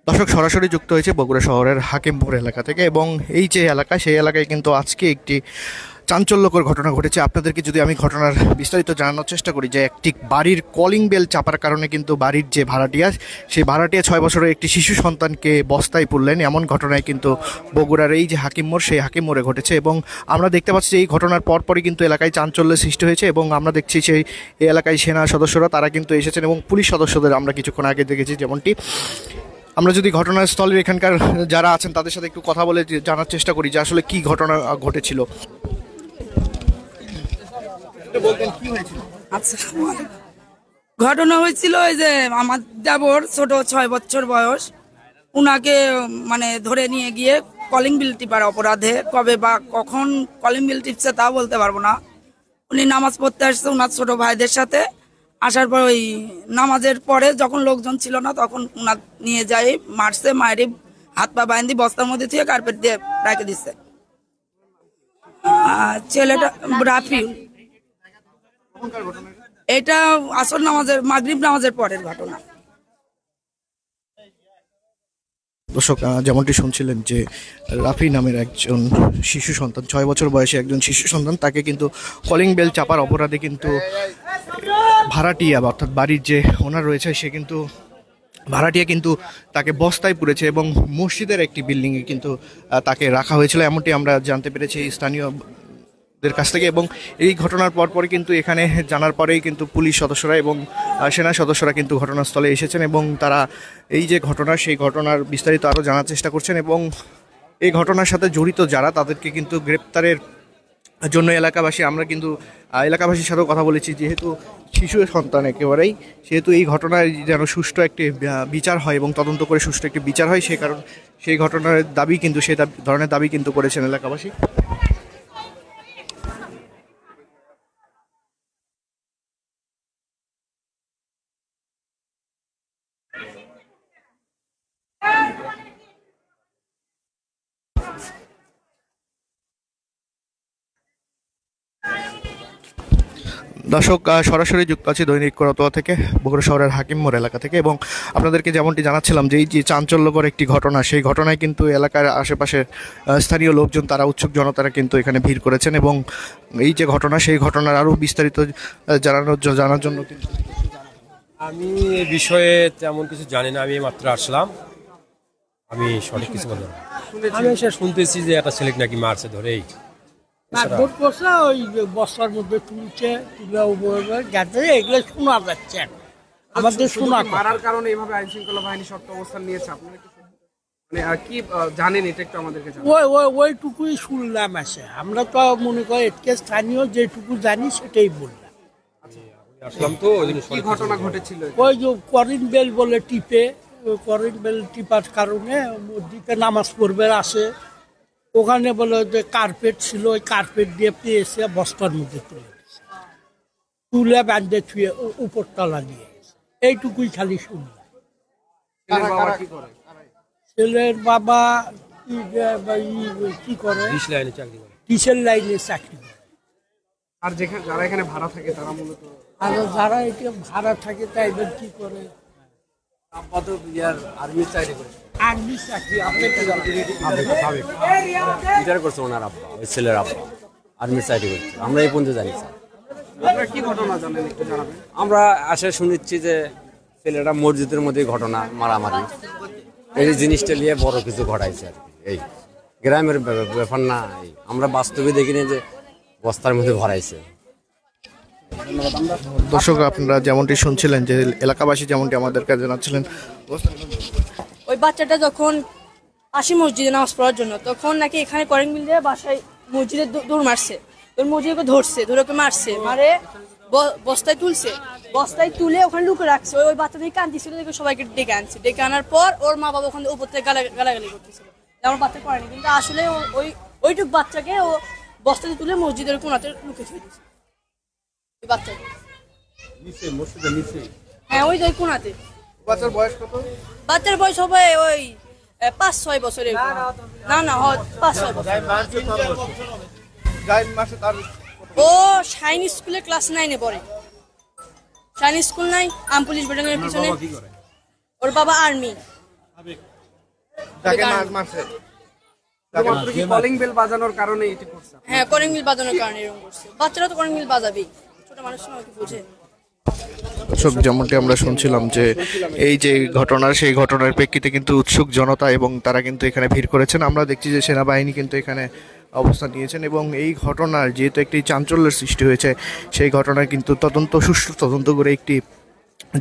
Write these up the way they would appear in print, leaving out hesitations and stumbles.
দর্শক সরাসরি যুক্ত হয়েছে বগুড়া শহরের হাকিমপুর এলাকা থেকে, এবং এই যে এলাকা, সেই এলাকায় কিন্তু আজকে একটি চাঞ্চল্যকর ঘটনা ঘটেছে। আপনাদেরকে যদি আমি ঘটনার বিস্তারিত জানানোর চেষ্টা করি, যে একটি বাড়ির কলিং বেল চাপার কারণে কিন্তু বাড়ির যে ভাড়াটিয়া, সেই ভাড়াটিয়া 6 বছরের একটি শিশু সন্তানকে বস্তায় পুরলেন, এমন ঘটনায় কিন্তু বগুড়ার এই যে হাকিম মোড়, সেই হাকিম মোড়ে ঘটেছে। এবং আমরা দেখতে পাচ্ছি যে এই ঘটনার পরপরই কিন্তু এলাকায় চাঞ্চল্যের সৃষ্টি হয়েছে, এবং আমরা দেখছি সেই এই এলাকায় সেনা সদস্যরা তারা কিন্তু এসেছেন, এবং পুলিশ সদস্যদের আমরা কিছুক্ষণ আগে দেখেছি। যেমনটি আমরা যদি ঘটনাস্থলের এখানকার যারা আছেন তাদের সাথে একটু কথা বলে জানার চেষ্টা করি যে আসলে কি ঘটনা ঘটেছিল। আচ্ছা, ঘটনা হয়েছিল ওই যে আমার দেবর ছোট 6 বছর বয়স, উনাকে মানে ধরে নিয়ে গিয়ে কলিং বিল টিপার অপরাধে, কবে বা কখন কলিং বিল টিপছে তা বলতে পারবো না। উনি নামাজ পড়তে আসছে ওনার ছোট ভাইদের সাথে। আসার পর ওই নামাজের পরে যখন লোকজন ছিল না, তখন উনার নিয়ে যাই মারছে, মায়ের হাত পা বাইন্দি বস্তার মধ্যে থেকে কার্পেট দিয়ে রেখে দিচ্ছে। ছেলেটা রাফিউল। এটা আসর নামাজের, মাগরিব নামাজের পরের ঘটনা। দর্শক যেমনটি শুনছিলেন যে রাফি নামের একজন শিশু সন্তান, 6 বছর বয়সী একজন শিশু সন্তান, তাকে কিন্তু কলিং বেল চাপার অপরাধে কিন্তু ভাড়াটিয়া অর্থাৎ বাড়ির যে ওনার রয়েছে, সে কিন্তু ভাড়াটিয়া কিন্তু তাকে বস্তায় পুড়েছে, এবং মসজিদের একটি বিল্ডিংয়ে কিন্তু তাকে রাখা হয়েছিল, এমনটি আমরা জানতে পেরেছি স্থানীয়দের কাছ থেকে। এবং এই ঘটনার পরপরই কিন্তু এখানে জানার পরেই কিন্তু পুলিশ সদস্যরা এবং সেনা সদস্যরা কিন্তু ঘটনাস্থলে এসেছেন, এবং তারা এই যে ঘটনা, সেই ঘটনার বিস্তারিত আরও জানার চেষ্টা করছেন, এবং এই ঘটনার সাথে জড়িত যারা তাদেরকে কিন্তু গ্রেপ্তারের জন্য আমরা কিন্তু এলাকাবাসীর সাথেও কথা বলেছি। যেহেতু শিশু সন্তান একেবারেই, সেহেতু এই ঘটনায় যেন সুষ্ঠু একটি বিচার হয় এবং তদন্ত করে সুষ্ঠু একটি বিচার হয়, সেই ঘটনার দাবি কিন্তু ধরনের দাবি কিন্তু করেছেন এলাকাবাসী। দর্শক সরাসরি যুক্ত আছে দৈনিক করতোয়া থেকে, বগুড়া শহরের হাকিম মোড় এলাকা থেকে, এবং আপনাদেরকে যেমনটি জানাচ্ছিলাম যে এই যে চাঞ্চল্যকর একটি ঘটনা, সেই ঘটনায় কিন্তু এলাকার আশেপাশের স্থানীয় লোকজন, তারা উৎসুক জনতারা কিন্তু এখানে ভিড় করেছেন, এবং এই যে ঘটনা, সেই ঘটনার আরও বিস্তারিত জানার জন্য কিন্তু আমি এ বিষয়ে তেমন কিছু জানি না, আমি মাত্র আসলাম, আমি সঠিক কিছু বললাম। আমি এসে শুনতেছি যে একটা ছেলে নাকি মারছে ধরেই, ওই বস্তার মধ্যে তুলছে, এগুলো শোনা যাচ্ছে। আমাদের শোনা মারার কারণে এইভাবে আইন শৃঙ্খলা বাহিনী শক্ত অবস্থান নিয়েছে, আপনারা কি মানে কি জানেন? এটা একটু আমাদেরকে ওইটুকুই শুনলাম আছে। আমরা তো মনে করি এটকে স্থানীয় যেটুকু জানি সেটাই বললাম। আসলাম তো কি ঘটনা ঘটেছিল? ওই যে করিন বেল বলে টিপে, ওই করিন বেল টিপার কারণে দ্বীপে নামাজ পড়বে আসে, ওখানে বলে যে কার্পেট ছিল, ওই কার্পেট দিয়ে পেয়েছে বস্তার মধ্যে তুলে বাঁধে ছুঁয়ে উপরতলা নিয়ে গেছে। এইটুকুই খালি শুনলাম। ছেলের বাবা কি করে, কিসের লাইনে চাকরি করে। আর যারা এখানে ভাড়া থাকে তারা মূলত, আর যারা এটা ভাড়া থাকে তাই কি করে, আর্মির চাকরি করে। আর্মি চাকরি। রিটায়ার করছে ওনার আব্বা, ওই ছেলের আব্বা আর্মির চাকরি করছে। আমরা এই পর্যন্ত জানি স্যার। আপনারা কি ঘটনা জানেন একটু জানাবেন? আমরা আসে শুনেছি যে ছেলেটা মসজিদের মধ্যে ঘটনা, মারামারি, এই জিনিসটা নিয়ে বড় কিছু ঘটাইছে আর কি। এই গ্রামের ব্যাপার না, আমরা বাস্তবে দেখিনি যে বস্তার মধ্যে ভরাইছে। দর্শক আপনারা যেমনটি শুনছিলেন যে এলাকাবাসী যেমনটি আমাদেরকে জানাচ্ছিলেন, ওই বাচ্চাটা যখন আসে মসজিদে নামাজ পড়ার জন্য, তখন নাকি এখানে কলিং বিল দিয়ে বাসায় মসজিদে দৌড় মারছে, তোর মসজিদকে ধরছে, ধরে ওকে মারছে, মারে বস্তায় তুলছে, বস্তায় তুলে ওখানে লুকে রাখছে। ওই বাচ্চা থেকে কান্দিছিল, দেখে সবাইকে ডেকে আনছে, ডেকে আনার পর ওর মা বাবা ওখানে উপর থেকে গালাগালি করতেছিল, আমার বাচ্চা করেনি, কিন্তু আসলে ওইটুক বাচ্চাকে ও বস্তাতে তুলে মসজিদের কোনাতে লুকে ছেড়ে দিচ্ছে বাচ্চাকে। হ্যাঁ, ওই যে কোনাতে। বাচ্চার বয়স কত? বাচ্চার বয়স হবে ওই 5-6 বছরের। না 5-6 বছর। ও শাইন স্কুলে ক্লাস 9-এ পড়ে। শাইন স্কুল নাই, আম পুলিশ ব্যাটালিয়নের পিছনে। ওর বাবা আর্মি। যাকে মারছে শুধুমাত্র কি কলিং বেল বাজানোর কারণে এটি করছে? হ্যাঁ, কলিং বিল বাজানোর কারণে এরকম করছে। বাচ্চারা তো কলিং বিল বাজাবেই, ছোট মানুষ না কি বুঝে। দর্শক, যেমনটি আমরা শুনছিলাম যে এই যে ঘটনা, সেই ঘটনার প্রেক্ষিতে কিন্তু উৎসুক জনতা এবং তারা কিন্তু এখানে ভিড় করেছেন। আমরা দেখছি যে সেনাবাহিনী কিন্তু এখানে অবস্থান নিয়েছেন এবং এই ঘটনার যেহেতু একটি চাঞ্চল্যের সৃষ্টি হয়েছে, সেই ঘটনায় কিন্তু সুষ্ঠু তদন্ত করে একটি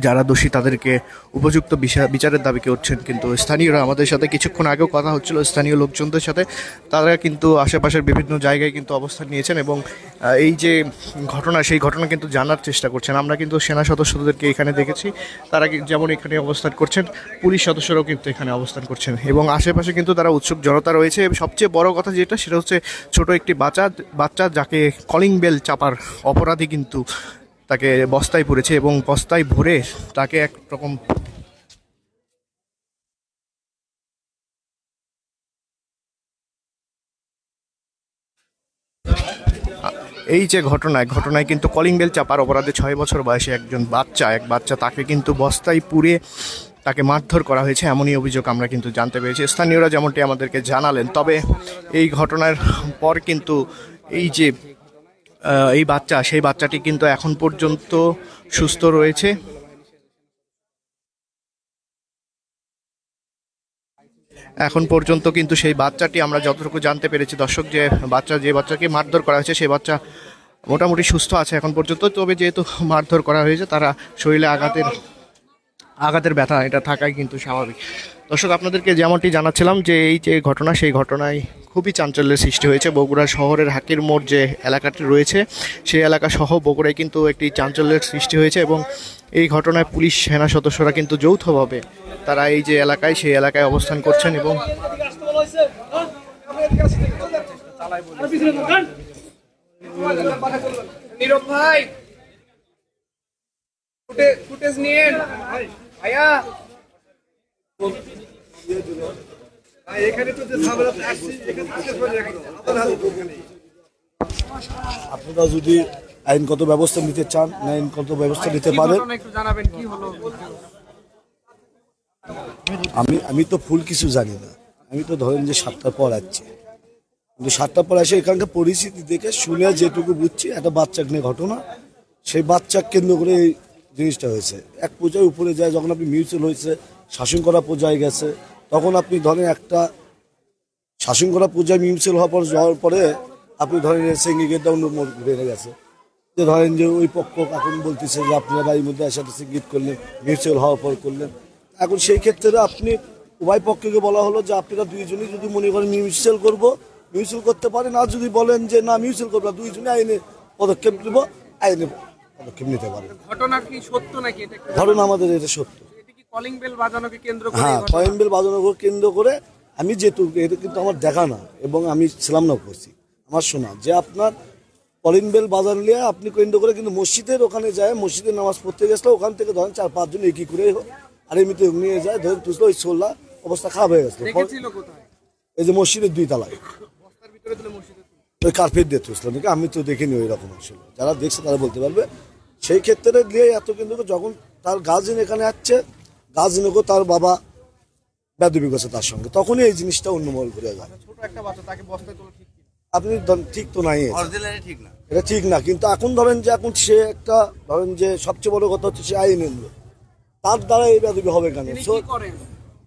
যারা দোষী তাদেরকে উপযুক্ত বিচারের দাবি করছেন। কিন্তু স্থানীয়রা, আমাদের সাথে কিছুক্ষণ আগেও কথা হচ্ছিল স্থানীয় লোকজনদের সাথে, তারা কিন্তু আশেপাশের বিভিন্ন জায়গায় কিন্তু অবস্থান নিয়েছেন এবং এই যে ঘটনা, সেই ঘটনা কিন্তু জানার চেষ্টা করছেন। আমরা কিন্তু সেনা সদস্যদেরকে এখানে দেখেছি, তারা যেমন এখানে অবস্থান করছেন, পুলিশ সদস্যরাও কিন্তু এখানে অবস্থান করছেন এবং আশেপাশে কিন্তু তারা উৎসুক জনতা রয়েছে। সবচেয়ে বড় কথা যেটা, সেটা হচ্ছে ছোট একটি বাচ্চা যাকে কলিং বেল চাপার অপরাধী কিন্তু তাকে বস্তায় পুরেছে এবং বস্তায় ভরে তাকে একরকম এই যে ঘটনায় কিন্তু কলিং বেল চাপার অপরাধে 6 বছর বয়সী এক বাচ্চা তাকে কিন্তু বস্তায় পুরে তাকে মারধর করা হয়েছে, এমনই অভিযোগ আমরা কিন্তু জানতে পেরেছি। স্থানীয়রা যেমনটি আমাদেরকে জানালেন। তবে এই ঘটনার পর কিন্তু এই যে সেই বাচ্চাটি কিন্তু এখন পর্যন্ত সুস্থ রয়েছে। এখন পর্যন্ত কিন্তু সেই বাচ্চাটি, আমরা যতটুকু জানতে পেরেছি দর্শক, যে বাচ্চাকে মারধর করা হয়েছে সেই বাচ্চা মোটামুটি সুস্থ আছে এখন পর্যন্ত। তবে যেহেতু মারধর করা হয়েছে, তারা শরীরে আঘাতের ব্যথা এটা থাকাই কিন্তু স্বাভাবিক। দর্শক, আপনাদেরকে যেমনটি জানাচ্ছিলাম যে এই যে ঘটনা, সেই ঘটনায় খুবই চাঞ্চল্যের সৃষ্টি হয়েছে। বগুড়া শহরের হাকির মোড় যে এলাকাটি রয়েছে, সেই এলাকা সহ বগুড়ায় কিন্তু একটি চাঞ্চল্যের সৃষ্টি হয়েছে এবং এই ঘটনায় পুলিশ সেনা সদস্যরা কিন্তু যৌথভাবে তারা এই যে এলাকায়, সেই এলাকায় অবস্থান করছেন এবং নীরব ভাই ফুটেজ নিয়ে ভাইয়া এখানে তো যে ঝামেলা আসছে, এখানে আপনারা যদি আইনগত ব্যবস্থা নিতে চান, আইনগত ব্যবস্থা নিতে পারেন। একটু জানাবেন কি হলো? আমি তো ফুল কিছু জানি না। আমি তো ধরেন যে 7টার পর আসছি, কিন্তু 7টার পর এসে এখানকার পরিস্থিতি দেখে শুনে যেটুকু বুঝছি, একটা বাচ্চাকে নিয়ে ঘটনা, সেই বাচ্চা কেন্দ্র করে এই জিনিসটা হয়েছে। এক পর্যায়ে উপরে যায়, যখন আপনি মিউচুয়াল হয়েছে, শাসন করা পর্যায়ে গেছে, তখন আপনি ধরেন একটা শাসন করা পর্যায়ে মিউচুয়াল যাওয়ার পরে আপনি ধরেন সিঙ্গিকেট ডাউন বেড়ে গেছে, যে ধরেন যে ওই পক্ষ এখন বলতেছে যে আপনারা এই মধ্যে একসাথে সিঙ্গিট করলেন, মিউচুয়াল হওয়ার পর করলেন। এখন সেই ক্ষেত্রে আপনি উভয় পক্ষকে বলা হলো যে আপনারা দুইজনই যদি মনে করেন মিউচুয়াল করতে পারেন, আর যদি বলেন যে না মিউচুয়াল করবো, দুইজনে আইনে পদক্ষেপ নেব, আইনে পদক্ষেপ নিতে পারেন। ঘটনা কি সত্য নাকি? এটা ঘটনা আমাদের এটা সত্য। এটা কি কলিং বেল বাজানোকে কেন্দ্র করে? হ্যাঁ, কলিং বেল বাজানোকে কেন্দ্র করে। আমি যেটুকু, এটা কিন্তু আমার দেখা না এবং আমি ছিলাম না, করছি আমার শোনা যে আপনার কলিং বেল বাজানলে আপনি কেন্দ্র করে, কিন্তু মসজিদের ওখানে যায়, মসজিদের নামাজ পড়তে গেছিল, ওখান থেকে ধরেন 4-5 জন একই করে আর এমনিতে নিয়ে যায়, ধরেন তুসলো, ওই ছোলা অবস্থা খারাপ হয়ে গেছিল। এই যে মসজিদের 2 তলায় ওই কার্পেট দিয়ে তুসলো নাকি, আমি তো দেখিনি ওই রকম আসলে, যারা দেখছে তারা বলতে পারবে। সেই ক্ষেত্রে দিয়ে এত কিন্তু যখন তার গার্জেন এখানে আসছে, গার্জেনকে তার বাবা বেদবি করছে তার সঙ্গে, তখনই এই জিনিসটা অন্যমহল করে যায়। আপনি ঠিক তো নাই, এটা ঠিক না। কিন্তু এখন ধরেন যে এখন সে একটা ধরেন যে সবচেয়ে বড় কথা হচ্ছে সে আইন এনলো, তার দ্বারা এই বেদবি হবে কেন?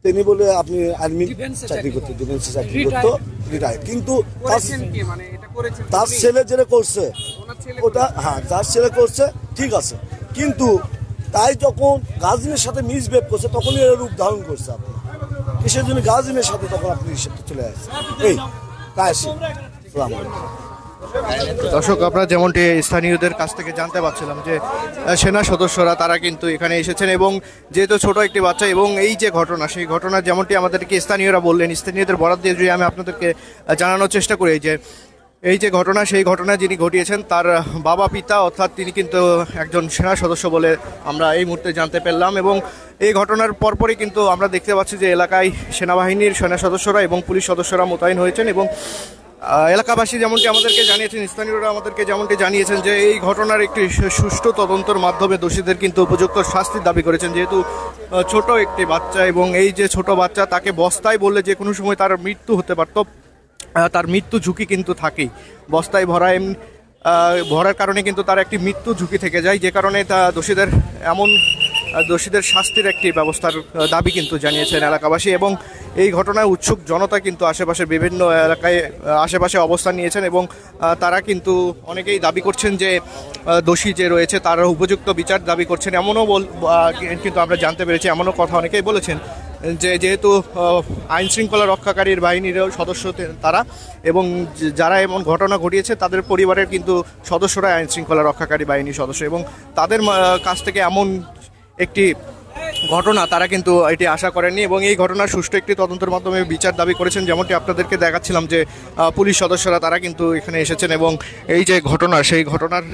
তিনি বলে আপনি আর্মি চাকরি করতে, ডিফেন্সে চাকরি করতো, রিটায়ার। কিন্তু তার ছেলে যেটা করছে ওটা, হ্যাঁ তার ছেলে করছে ঠিক আছে, কিন্তু তাই যখন গার্জেনের সাথে মিসবিহেভ করছে তখনই এর রূপ ধারণ করছে। আপনি কিসের জন্য গার্জেনের সাথে তখন আপনি সাথে চলে আসছে? এই তাই আসি। দর্শক, আপনারা যেমনটি স্থানীয়দের কাছ থেকে জানতে পারছিলাম যে সেনা সদস্যরা তারা কিন্তু এখানে এসেছেন এবং যেহেতু ছোট একটি বাচ্চা এবং এই যে ঘটনা, সেই ঘটনা যেমনটি আমাদেরকে স্থানীয়রা বললেন, স্থানীয়দের বরাদ দিয়ে যদি আমি আপনাদেরকে জানানোর চেষ্টা করি যে এই যে ঘটনা, সেই ঘটনা যিনি ঘটিয়েছেন তার বাবা পিতা, অর্থাৎ তিনি কিন্তু একজন সেনা সদস্য বলে আমরা এই মুহূর্তে জানতে পারলাম। এবং এই ঘটনার পরপরই কিন্তু আমরা দেখতে পাচ্ছি যে এলাকায় সেনাবাহিনীর সেনা সদস্যরা এবং পুলিশ সদস্যরা মোতায়েন হয়েছেন এবং এলাকাবাসী যেমনটি আমাদেরকে জানিয়েছেন, স্থানীয়রা আমাদেরকে যেমনটি জানিয়েছেন যে এই ঘটনার একটি সুষ্ঠু তদন্তের মাধ্যমে দোষীদের কিন্তু উপযুক্ত শাস্তির দাবি করেছেন। যেহেতু ছোট একটি বাচ্চা এবং এই যে ছোট বাচ্চা, তাকে বস্তায় বললে যে কোনো সময় তার মৃত্যু হতে পারত, তার মৃত্যু ঝুঁকি কিন্তু থাকেই। বস্তায় ভরার কারণে কিন্তু তার একটি মৃত্যু ঝুঁকি থেকে যায়, যে কারণে তা দোষীদের শাস্তির একটি ব্যবস্থার দাবি কিন্তু জানিয়েছেন এলাকাবাসী। এবং এই ঘটনায় উৎসুক জনতা কিন্তু আশেপাশের বিভিন্ন এলাকায় আশেপাশে অবস্থান নিয়েছেন এবং তারা কিন্তু অনেকেই দাবি করছেন যে দোষী যে রয়েছে তার উপযুক্ত বিচার দাবি করছেন। কিন্তু আমরা জানতে পেরেছি, এমনও কথা অনেকেই বলেছেন যে যেহেতু আইন শৃঙ্খলা রক্ষাকারীর বাহিনীর সদস্য তারা, এবং যারা এমন ঘটনা ঘটিয়েছে তাদের পরিবারের কিন্তু সদস্যরা আইন শৃঙ্খলা রক্ষাকারী বাহিনীর সদস্য, এবং তাদের কাছ থেকে এমন একটি ঘটনা তারা কিন্তু এটি আশা করেননি এবং এই ঘটনার সুষ্ঠু একটি তদন্তের মাধ্যমে বিচার দাবি করেছেন। যেমনটি আপনাদেরকে দেখাচ্ছিলাম যে পুলিশ সদস্যরা তারা কিন্তু এখানে এসেছেন এবং এই যে ঘটনা, সেই ঘটনার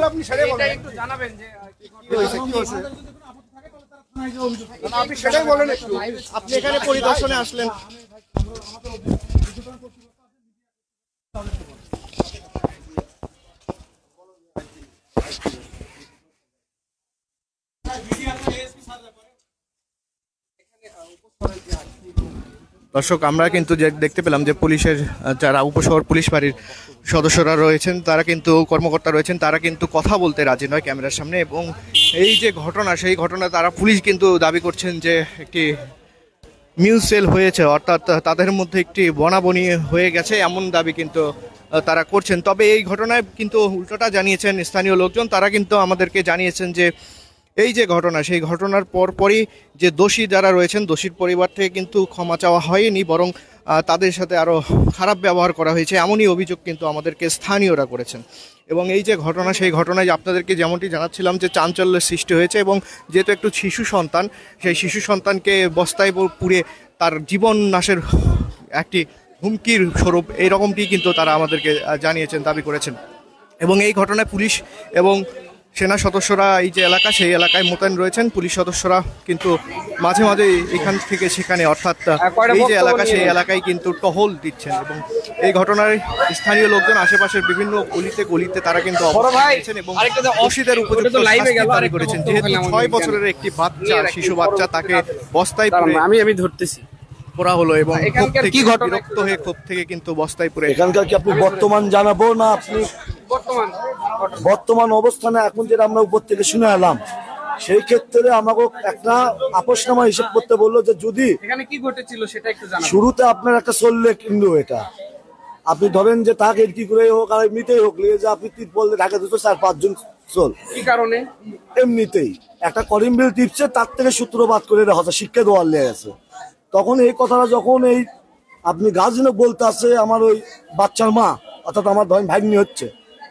আপনি জানাবেন যে আপনি সেটাই বলেন একটু। আপনি এখানে পরিদর্শনে আসলেন, দর্শক আমরা কিন্তু যে দেখতে পেলাম যে পুলিশের যারা উপশহর পুলিশ ফাঁড়ির সদস্যরা রয়েছেন, তারা কিন্তু কর্মকর্তা রয়েছেন, তারা কিন্তু কথা বলতে রাজি নয় ক্যামেরার সামনে। এবং এই যে ঘটনা, সেই ঘটনা তারা পুলিশ কিন্তু দাবি করছেন যে একটি মিউচুয়াল হয়েছে, অর্থাৎ তাদের মধ্যে একটি বনাবনি হয়ে গেছে, এমন দাবি কিন্তু তারা করছেন। তবে এই ঘটনায় কিন্তু উল্টোটা জানিয়েছেন স্থানীয় লোকজন। তারা কিন্তু আমাদেরকে জানিয়েছেন যে এই যে ঘটনা, সেই ঘটনার পরপরই যে দোষী যারা রয়েছেন, দোষীর পরিবার থেকে কিন্তু ক্ষমা চাওয়া হয়নি, বরং তাদের সাথে আরও খারাপ ব্যবহার করা হয়েছে, এমনই অভিযোগ কিন্তু আমাদেরকে স্থানীয়রা করেছেন। এবং এই যে ঘটনা, সেই ঘটনায় আপনাদেরকে যেমনটি জানাচ্ছিলাম যে চাঞ্চল্যের সৃষ্টি হয়েছে এবং যেহেতু একটু শিশু সন্তান, সেই শিশু সন্তানকে বস্তায় পুড়ে তার জীবন নাশের একটি হুমকির স্বরূপ, এইরকমটি কিন্তু তারা আমাদেরকে জানিয়েছেন, দাবি করেছেন। এবং এই ঘটনায় পুলিশ এবং সেনা সদস্যরা এই যে এলাকা, সেই এলাকায় মোতায়েন রয়েছেন। পুলিশ সদস্যরা কিন্তু মাঝে মাঝে এখান থেকে সেখানে, অর্থাৎ এই যে এলাকা, সেই এলাকায় কিন্তু টহল দিচ্ছেন। এবং এই ঘটনায় স্থানীয় লোকজন আশেপাশের বিভিন্ন গলিতে তারা কিন্তু অবস্থান নিয়েছেন এবং দোষীদের উপযুক্ত শাস্তি দাবি করেছেন। যেহেতু 6 বছরের একটি বাচ্চা, শিশু বাচ্চা, তাকে বস্তায় পুড়ে আমি ধরতেছি পোড়া হলো এবং বিরক্ত হয়ে ক্ষোভ থেকে কিন্তু বস্তায় পুড়ে। এখানকার কি আপনি বর্তমান জানাবো না আপনি বর্তমান অবস্থানে এখন যেটা আমরা উপর থেকে শুনে এলাম, সেই ক্ষেত্রে আমাকে একটা আপোষনামা হিসেব করতে বললো যে যদি এখানে কি ঘটেছিল সেটা একটু জানাবেন। শুরুতে আপনার একটা চললে কিন্তু এটা আপনি ধরেন যে তাকে কি করে হোক আর এমনিতেই হোক যে আপনি তিরপল ঢাকা দিত 4-5 জন চল, কি কারণে এমনিতেই একটা করিম বিল টিপছে, তার থেকে সূত্রপাত করে হয়তো শিক্ষা দেওয়ার লেগে গেছে। তখন এই কথাটা যখন এই আপনি গার্জেনও বলতে আসে, আমার ওই বাচ্চার মা অর্থাৎ আমার ধরেন ভাগ্নি হচ্ছে,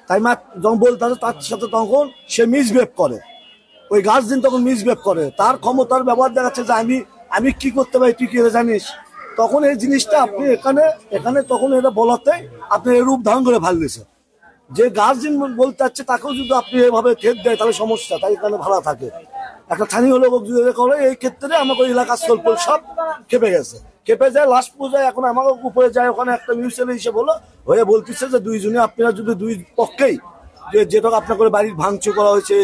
তাই মা যখন বলতে আসে তার সাথে তখন সে মিসবিহেভ করে, ওই গার্জেন তখন মিসবিহেভ করে, তার ক্ষমতার ব্যবহার দেখাচ্ছে যে আমি কি করতে পারি তুই কি জানিস। তখন এই জিনিসটা আপনি এখানে তখন এটা বলাতে আপনি এই রূপ ধারণ করে ফেলতেছে। যে গার্জেন বলতে চাচ্ছে তাকেও যদি আপনি এভাবে থেট দেয় তাহলে সমস্যা, তাই এখানে ভাড়া থাকে। একটা স্থানীয় লোক যদি করে, এই ক্ষেত্রে আমাকে এলাকার সলপল সব খেপে গেছে, খেপে যায়। লাস্ট পর্যায়ে এখন আমাকে উপরে যায়, ওখানে একটা মিউচুয়াল হিসেবে হয়ে বলতেছে যে দুইজনে আপনারা যদি দুই পক্ষেই যেটা আপনার করে বাড়ির ভাঙচুর করা হয়েছে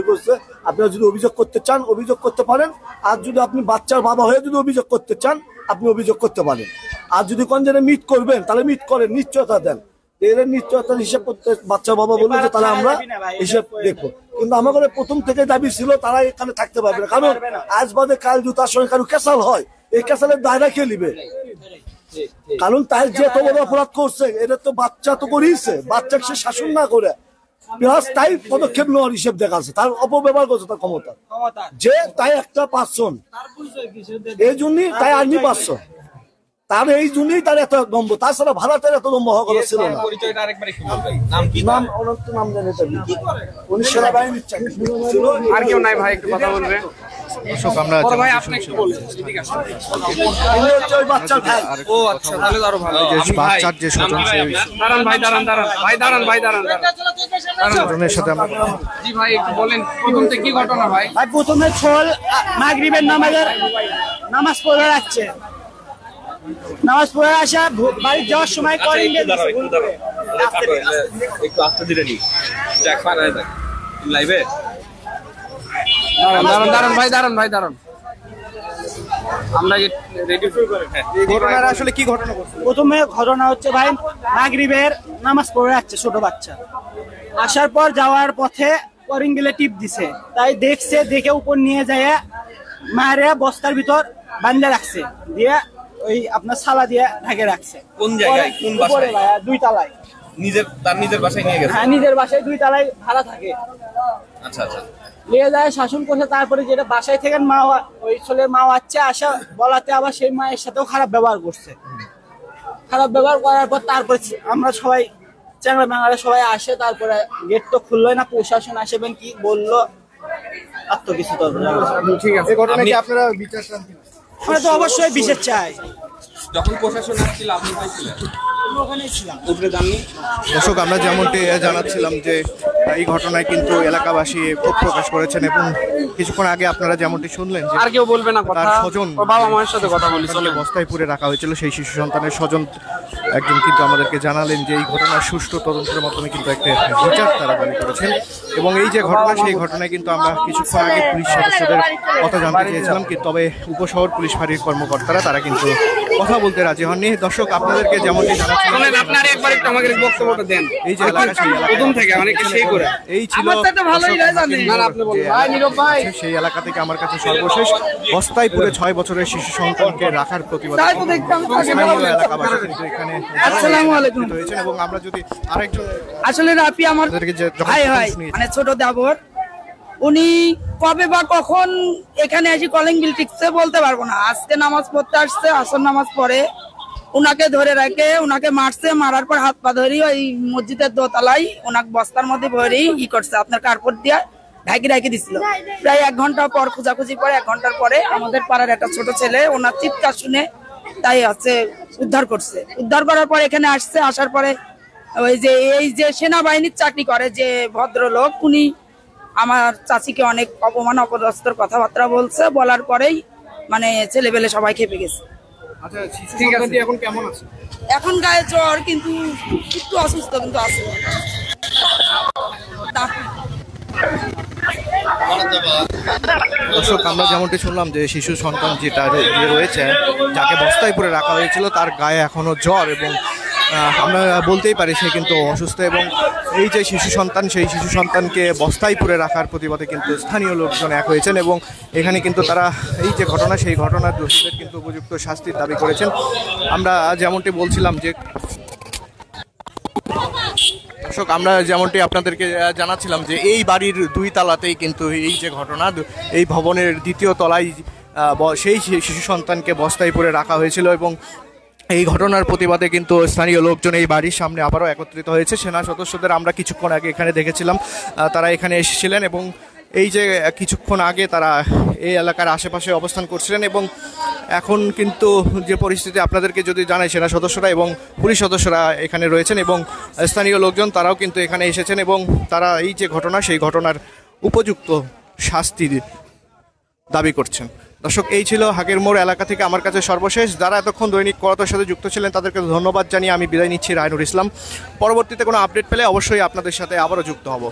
করছে, আপনারা যদি অভিযোগ করতে চান অভিযোগ করতে পারেন, আর যদি আপনি বাচ্চার বাবা হয়ে যদি অভিযোগ করতে চান আপনি অভিযোগ করতে পারেন, আর যদি কোন জায়গায় মিট করবেন তাহলে মিট করেন, নিশ্চয়তা দেন। এর নিশ্চয়তার হিসাব করতে বাচ্চার বাবা বললো যে তাহলে আমরা হিসাব দেখবো। কিন্তু আমাদের প্রথম থেকে দাবি ছিল তারা এখানে থাকতে পারবে না, কারণ আজ বাদে কাল যদি তার সঙ্গে কারো ক্যাসাল হয়, এই ক্যাসালের দায়রা কে নিবে? কারণ তাই যে এত বড় অপরাধ করছে, এটা তো বাচ্চা তো করিয়েছে, বাচ্চাকে সে শাসন না করে প্লাস তাই পদক্ষেপ নেওয়ার হিসেব দেখাচ্ছে, তার অপব্যবহার করছে তার ক্ষমতা, যে তাই একটা পার্সন, এই জন্যই তাই আর্মি পার্সন। তার এই জন্যই তার এত দম্ভ, তাছাড়া ভাড়াটার এত দম্ভ হওয়ার কথা ছিল না। পরিচয়টা আরেকবার একটু বলবেন। নাম কি? নাম অনন্ত নাম জানে তার, উনি সেনাবাহিনীর চাকরি ছিল। আর কেউ নাই ভাই, একটু কথা বলবে? দর্শক আমরা বড় ভাই যেমনটি আপনি একটু শুনছিলাম, বলুন, এদিকে আসুন। ইনি হচ্ছে ওই বাচ্চার ভাই। ও আচ্ছা, তাহলে তো আরো ভালো। যে আমি ভাই, বাচ্চার যে স্বজন, সেই দাঁড়ান ভাই, দাঁড়ান ভাই, দাঁড়ান। স্বজনের সাথে আমরা জি ভাই, একটু বলেন প্রথম থেকে কি ঘটনা ভাই? ভাই প্রথমে ছোল মাগরিবের নামাজ পড়ে যাচ্ছে, নামাজ পড়ে আসা বাড়ি যাওয়ার সময় কলিং বেল দিছে। একটু আস্তে ধীরে নি, দেখ পারায় দেখ লাইভে। দাঁড়ান ভাই, আমরা রেডি শুরু করেন। হ্যাঁ, ঘটনার আসলে কি ঘটনা ঘটছে? প্রথমে ঘটনা হচ্ছে ভাই মাগরিবের নামাজ পড়ে যাচ্ছে ছোট বাচ্চা, আসার পর যাওয়ার পথে কলিং বেলে টিপ দিছে, তাই দেখছে, দেখে উপর নিয়ে যায় মারে বস্তার ভিতর বান্ধে রাখছে, দিয়ে ওই আপনার সালা দিয়ে ঢাকে রাখছে। কোন জায়গায়, কোন উপরে বাসায়? ভাই, 2 তলায়। নিজের বাসায় নিয়ে গেছে। হ্যাঁ, নিজের বাসায় 2 তলায় ভাড়া থাকে। আচ্ছা। নিয়ে যায় শাসন করছে, তারপরে যেটা বাসায় থেকে মা, ওই ছেলের মা বাচ্চা আসা বলাতে আবার সেই মায়ের সাথেও খারাপ ব্যবহার করছে। খারাপ ব্যবহার করার পর তারপরে আমরা সবাই চ্যাংড়া ম্যাংড়া সবাই আসে, তারপরে গেট তো খুললোই না, প্রশাসন আসবেন কি বললো আর তো কিছু তো ঠিক আছে। এই ঘটনা কি আপনারা বিচার চান কিনা? আমরা তো অবশ্যই বিশেষ চাই। যখন প্রশাসন আসছিল আপনি পাইছিলেন? ওখানেই ছিলাম। উপরে যাননি? দর্শক আমরা যেমনটি জানাচ্ছিলাম যে এই ঘটনায় কিন্তু এলাকাবাসী ক্ষোভ প্রকাশ করেছেন এবং কিছুক্ষণ আগে আপনারা যেমনটি শুনলেন যে আর কেউ বলবে না কথা? তার স্বজন, ওর বাবা মায়ের সাথে কথা বলি, চলে। বস্তায় পুরে রাখা হয়েছিল, সেই শিশু সন্তানের স্বজন একজন কিন্তু আমাদেরকে জানালেন যে এই ঘটনার সুষ্ঠু তদন্তের মাধ্যমে কিন্তু একটা বিচার তারা দাবি করেছেন। এবং এই যে ঘটনা, সেই ঘটনায় কিন্তু আমরা কিছুক্ষণ আগে পুলিশ সদস্যদের কথা জানতে চেয়েছিলাম, কিন্তু তবে উপশহর পুলিশ ফাঁড়ির কর্মকর্তারা তারা কিন্তু কথা বলতে রাজি হননি। দর্শক আপনাদেরকে যেমনটি জানাচ্ছিলাম, আপনার একবার একটু আমাকে বক্তব্যটা দেন। এই যে এলাকা, সেই এলাকা প্রথম থেকে অনেকে সেই করে এই ছিল ভালোই জানে। না, আপনি বলুন ভাই, নীরব ভাই। সেই এলাকা থেকে আমার কাছে সর্বশেষ বস্তায় পুরে 6 বছরের শিশু সন্তানকে রাখার প্রতিবাদ তাই তো দেখতাম, স্থানীয় এলাকাবাসী কিন্তু এখানে আসসালামু আলাইকুম। হয়েছেন। এবং আমরা যদি আরেকজন আসলে রাফি আমার তাদেরকে যে যখন ভাই হয়, শুনি- মানে ছোট দেবর, উনি কবে বা কখন এখানে এসে কলিং বিল টিকছে বলতে পারবো না। আজকে নামাজ পড়তে আসছে, আসর নামাজ পড়ে উনাকে ধরে রাখে, উনাকে মারছে, মারার পর হাত পা ধরি ওই মসজিদের দোতলায় ওনাকে বস্তার মধ্যে ভরি করছে, আপনার কার্পট দিয়ে ঢাকি রেখে দিছিল। প্রায় 1 ঘন্টা পর খোঁজাখুঁজি পরে 1 ঘন্টার পরে আমাদের পাড়ার একটা ছোট ছেলে ওনার চিৎকার শুনে তাই হচ্ছে উদ্ধার করছে। উদ্ধার করার পর এখানে আসছে, আসার পরে ওই যে এই যে সেনাবাহিনীর চাকরি করে যে ভদ্রলোক, উনি আমার চাচিকে অনেক অপমান অপদস্থর কথাবার্তা বলছে, বলার পরেই মানে ছেলেবেলে সবাই খেপে গেছে। আচ্ছা, ঠিক আছে। এখন কেমন আছে? এখন গায়ে জ্বর, কিন্তু একটু অসুস্থ কিন্তু আছে। দর্শক আমরা যেমনটি শুনলাম যে শিশু সন্তান যেটা যে রয়েছে, যাকে বস্তায় পুরে রাখা হয়েছিল, তার গায়ে এখনো জ্বর এবং আমরা বলতেই পারি সে কিন্তু অসুস্থ। এবং এই যে শিশু সন্তান, সেই শিশু সন্তানকে বস্তায় পুরে রাখার প্রতিবাদে কিন্তু স্থানীয় লোকজন এক হয়েছেন এবং এখানে কিন্তু তারা এই যে ঘটনা, সেই ঘটনার দোষীদের কিন্তু উপযুক্ত শাস্তির দাবি করেছেন। আমরা যেমনটি বলছিলাম যে দর্শক আমরা যেমনটি আপনাদেরকে জানাচ্ছিলাম যে এই বাড়ির 2 তলাতেই কিন্তু এই যে ঘটনা, এই ভবনের 2য় তলায় সেই শিশু সন্তানকে বস্তায় পুরে রাখা হয়েছিল এবং এই ঘটনার প্রতিবাদে কিন্তু স্থানীয় লোকজন এই বাড়ির সামনে আবারও একত্রিত হয়েছে। সেনা সদস্যদের আমরা কিছুক্ষণ আগে এখানে দেখেছিলাম, তারা এখানে এসেছিলেন এবং এই যে কিছুক্ষণ আগে তারা এই এলাকার আশেপাশে অবস্থান করছিলেন। এবং এখন কিন্তু যে পরিস্থিতি আপনাদেরকে যদি জানাই, সেনা সদস্যরা এবং পুলিশ সদস্যরা এখানে রয়েছেন এবং স্থানীয় লোকজন তারাও কিন্তু এখানে এসেছেন এবং তারা এই যে ঘটনা, সেই ঘটনার উপযুক্ত শাস্তি দাবি করছেন। দর্শক এই ছিল হাকের মোড় এলাকা থেকে আমার কাছে সর্বশেষ। যারা এতক্ষণ দৈনিক করতার সাথে যুক্ত ছিলেন তাদেরকে ধন্যবাদ জানিয়ে আমি বিদায় নিচ্ছি। রায়নুর ইসলাম। পরবর্তীতে কোনো আপডেট পেলে অবশ্যই আপনাদের সাথে আবারও যুক্ত হব।